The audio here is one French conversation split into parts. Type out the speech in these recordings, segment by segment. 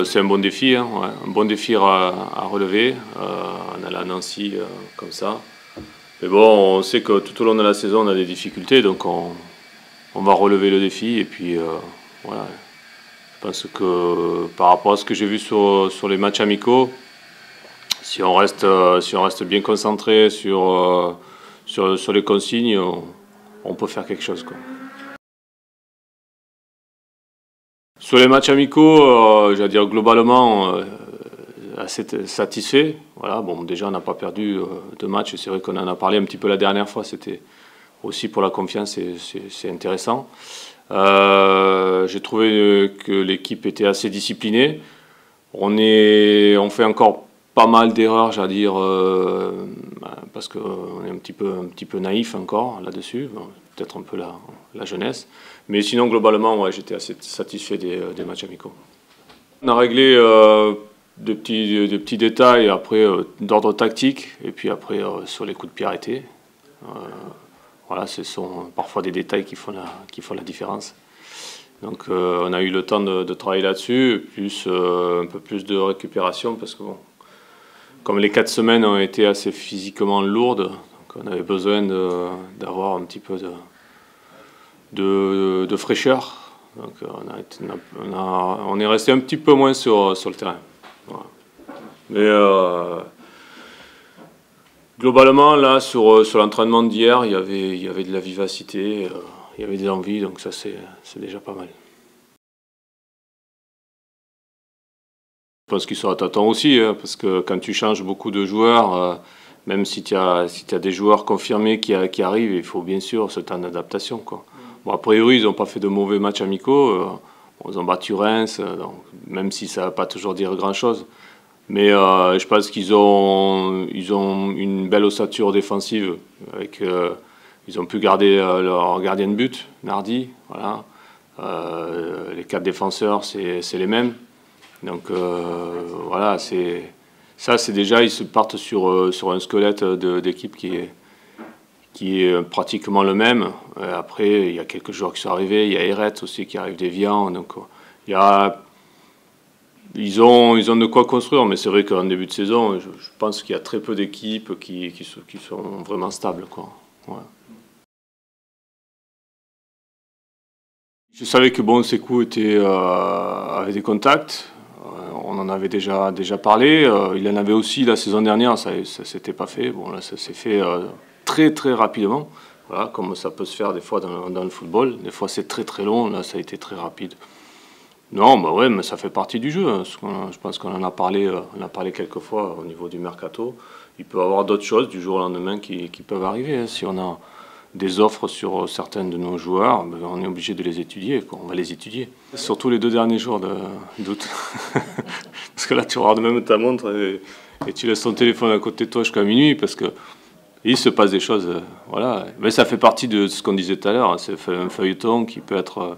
C'est un bon défi, hein, ouais. Un bon défi à relever. On a la Nancy comme ça. Mais bon, on sait que tout au long de la saison, on a des difficultés, donc on va relever le défi. Et puis voilà. Je pense que par rapport à ce que j'ai vu sur les matchs amicaux, si on reste bien concentré sur les consignes, on peut faire quelque chose, quoi. Sur les matchs amicaux, j'allais dire globalement assez satisfait. Voilà, bon, déjà on n'a pas perdu de match, c'est vrai qu'on en a parlé un petit peu la dernière fois, c'était aussi pour la confiance, c'est intéressant. J'ai trouvé que l'équipe était assez disciplinée. On fait encore pas mal d'erreurs, j'allais dire, parce qu'on est un petit peu naïf encore là-dessus, bon, peut-être un peu la jeunesse. Mais sinon, globalement, ouais, j'étais assez satisfait des matchs amicaux. On a réglé de petits détails après d'ordre tactique, et puis après sur les coups de pied arrêtés. Voilà, ce sont parfois des détails qui font la différence. Donc on a eu le temps de travailler là-dessus, plus un peu plus de récupération, parce que bon, comme les 4 semaines ont été assez physiquement lourdes, donc on avait besoin d'avoir un petit peu de fraîcheur. Donc on est resté un petit peu moins sur le terrain. Voilà. Mais globalement, là, sur l'entraînement d'hier, il y avait de la vivacité, il y avait des envies, donc ça c'est déjà pas mal. Je pense qu'il sera tâton aussi, hein, parce que quand tu changes beaucoup de joueurs, même si tu as des joueurs confirmés qui arrivent, il faut bien sûr ce temps d'adaptation, quoi. Bon, a priori, ils n'ont pas fait de mauvais matchs amicaux. Ils ont battu Reims, donc, même si ça ne va pas toujours dire grand-chose. Mais je pense qu'ils ont une belle ossature défensive. Ils ont pu garder leur gardien de but, Nardi. Voilà. Les 4 défenseurs, c'est les mêmes. Donc voilà, c'est déjà, ils se partent sur un squelette d'équipe qui est pratiquement le même. Après, il y a quelques joueurs qui sont arrivés. Il y a Eret aussi qui arrive d'Evian. Donc ils ont de quoi construire, mais c'est vrai qu'en début de saison, je pense qu'il y a très peu d'équipes qui sont vraiment stables, quoi. Ouais. Je savais que bon, Sékou avait des contacts. On en avait déjà parlé. Il en avait aussi la saison dernière, ça s'était pas fait. Bon, là, ça s'est fait très très rapidement. Voilà, comme ça peut se faire des fois dans le football. Des fois, c'est très très long. Là, ça a été très rapide. Non, bah ouais, mais ça fait partie du jeu, hein. Je pense qu'on en a parlé, quelques fois au niveau du mercato. Il peut y avoir d'autres choses du jour au lendemain qui peuvent arriver, hein. Si on a des offres sur certains de nos joueurs, ben on est obligé de les étudier, quoi. On va les étudier. Surtout les 2 derniers jours d'août. Parce que là, tu regardes même ta montre et tu laisses ton téléphone à côté de toi jusqu'à minuit, parce que il se passe des choses. Voilà. Mais ça fait partie de ce qu'on disait tout à l'heure, hein. C'est un feuilleton qui peut être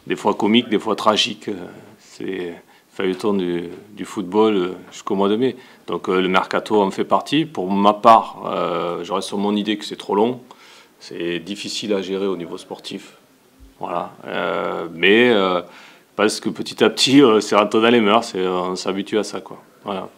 des fois comique, des fois tragique. C'est feuilleton du football jusqu'au mois de mai. Donc le mercato en fait partie. Pour ma part, je reste sur mon idée que c'est trop long. C'est difficile à gérer au niveau sportif. Voilà. Mais parce que petit à petit, c'est rentré dans les mœurs et on s'habitue à ça, quoi. Voilà.